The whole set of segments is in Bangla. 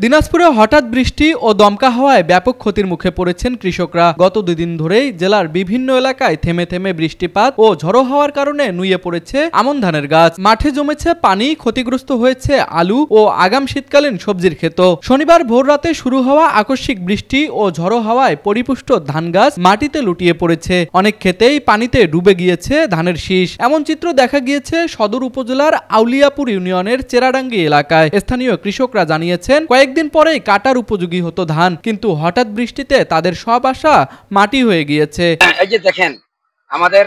দিনাজপুরে হঠাৎ বৃষ্টি ও দমকা হাওয়ায় ব্যাপক ক্ষতির মুখে পড়েছেন কৃষকরা। গত 2 দিন ধরেই জেলার বিভিন্ন এলাকায় থেমে থেমে বৃষ্টিপাত ও ঝড়ো হাওয়ার কারণে নুয়ে পড়েছে আমন ধানের গাছ, মাঠে জমেছে পানি, ক্ষতিগ্রস্ত হয়েছে আলু ও আগাম শীতকালীন সবজির ক্ষেত। শনিবার ভোররাতে শুরু হওয়া আকস্মিক বৃষ্টি ও ঝড়ো হাওয়ায় পরিপুষ্ট ধান গাছ মাটিতে লুটিয়ে পড়েছে। অনেক ক্ষেতেই পানিতে ডুবে গিয়েছে ধানের শীষ। এমন চিত্র দেখা গিয়েছে সদর উপজেলার আউলিয়াপুর ইউনিয়নের চেরাডাঙ্গি এলাকায়। স্থানীয় কৃষকরা জানিয়েছেন, কয়েকদিন পরেই কাটার উপযোগী হতো ধান, কিন্তু হঠাৎ বৃষ্টিতে তাদের সব আশা মাটি হয়ে গিয়েছে। এই যে দেখেন, আমাদের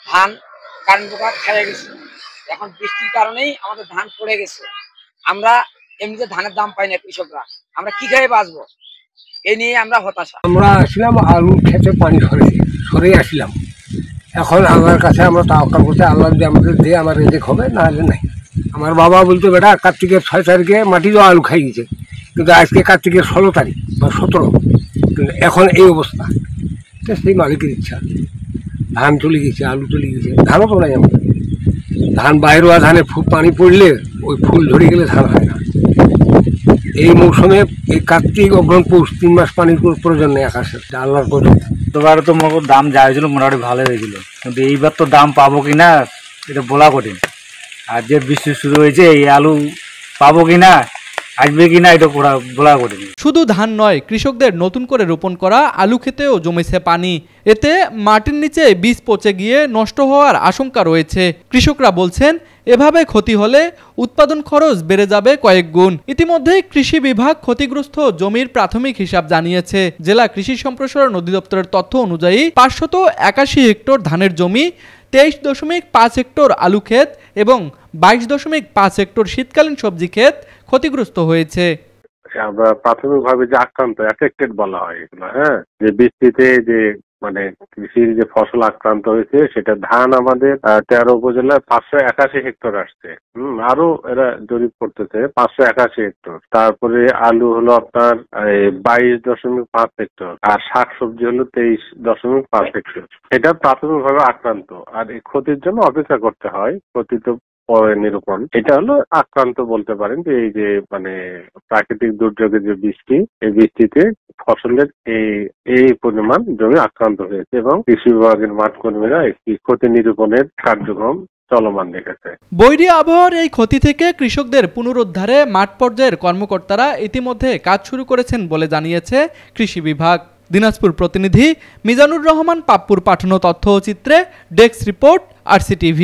ধান কারেন্ট পোকা খেয়ে গেছে। এখন বৃষ্টির কারণেই আমাদের ধান পড়ে গেছে। আমরা এমনিতে ধানের দাম পাই না, কৃষকরা আমরা কি খেয়ে বাঁচবো, এই নিয়ে আমরা হতাশা। আমরা আসলাম আলু খেতে পানি সরে আসলাম। এখন আল্লাহর কাছে আমরা তাওয়াক্কুল করতে, আল্লাহ যদি আমাদের দিয়ে আমার রেজেক হবে, না হলে নাই। আমার বাবা বলতো, বেটা কার্তিকের 6 তারিখে মাটিতেও আলু খাই গেছে, কিন্তু আজকে কার্তিকের 16 তারিখ বা 17, কিন্তু এখন এই অবস্থা। সেই মালিকের ইচ্ছা, ধান চলে গেছে, আলু চলে গেছে, ধানও তো নাই আমাদের। ধান বাইরে ধানে পানি পড়লে ওই ফুল ধরে গেলে ধান হয় না। এই মৌসুমে এই কার্তিক অগ্রহণ পৌষ 3 মাস পানির প্রয়োজন নেই আকাশের, আল্লাহর পদ্ধতি। এবার তো দাম যা হয়েছিল মোটামুটি ভালো হয়েছিল, কিন্তু এইবার তো দাম পাবো কিনা এটা বলা কঠিন। আর যে বৃষ্টি শুরু হয়েছে, এই আলু পাবো কিনা, আসবে কিনা, এটা বলা কঠিন। শুধু ধান নয়, কৃষকদের নতুন করে রোপণ করা আলু ক্ষেতেও জমেছে পানি। এতে মাটির নিচে বীজ পচে গিয়ে নষ্ট হওয়ার আশঙ্কা রয়েছে। কৃষকরা বলছেন, এভাবে ক্ষতি হলে উৎপাদন খরচ বেড়ে যাবে কয়েক গুণ। ইতিমধ্যে কৃষি বিভাগ ক্ষতিগ্রস্ত জমির প্রাথমিক হিসাব জানিয়েছে। জেলা কৃষি সম্প্রসারণ অধিদপ্তরের তথ্য অনুযায়ী 581 হেক্টর ধানের জমি, 23.5 হেক্টর আলু ক্ষেত এবং 22.5 হেক্টর শীতকালীন সবজি ক্ষেত ক্ষতিগ্রস্ত হয়েছে। আমরা প্রাথমিকভাবে যে আক্রান্ত, এফেক্টেড বলা হয় এগুলো, যে বৃষ্টিতে যে কৃষির যে ফসল আক্রান্ত হয়েছে, সেটা ধান আমাদের 13 উপজেলায় 581 হেক্টর আসছে। আরো এরা জরিপ করতেছে 581 হেক্টর। তারপরে আলু হলো আপনার 22.5 হেক্টর, আর শাকসবজি হলো 23.5 হেক্টর। এটা প্রাথমিকভাবে আক্রান্ত, আর এই ক্ষতির জন্য অপেক্ষা করতে হয়। ক্ষতি তো পরে নিরূপণ। এটা হলো আক্রান্ত বলতে পারেন যে এই যে প্রাকৃতিক দুর্যোগের যে বৃষ্টি, এই বৃষ্টিতে ফসলের এই পরিমাণ জমি আক্রান্ত হয়েছে, এবং কৃষি বিভাগের মাঠ কর্মীরা একটি ক্ষতি নিরূপণের কার্যক্রম চলমান রেখেছে। বৈরী আবহাওয়ার এই ক্ষতি থেকে কৃষকদের পুনরুদ্ধারে মাঠ পর্যায়ের কর্মকর্তারা ইতিমধ্যে কাজ শুরু করেছেন বলে জানিয়েছে কৃষি বিভাগ। দিনাজপুর প্রতিনিধি মিজানুর রহমান পাপ্পুর পাঠানো তথ্য ও চিত্রে ডেস্ক রিপোর্ট, RCTV।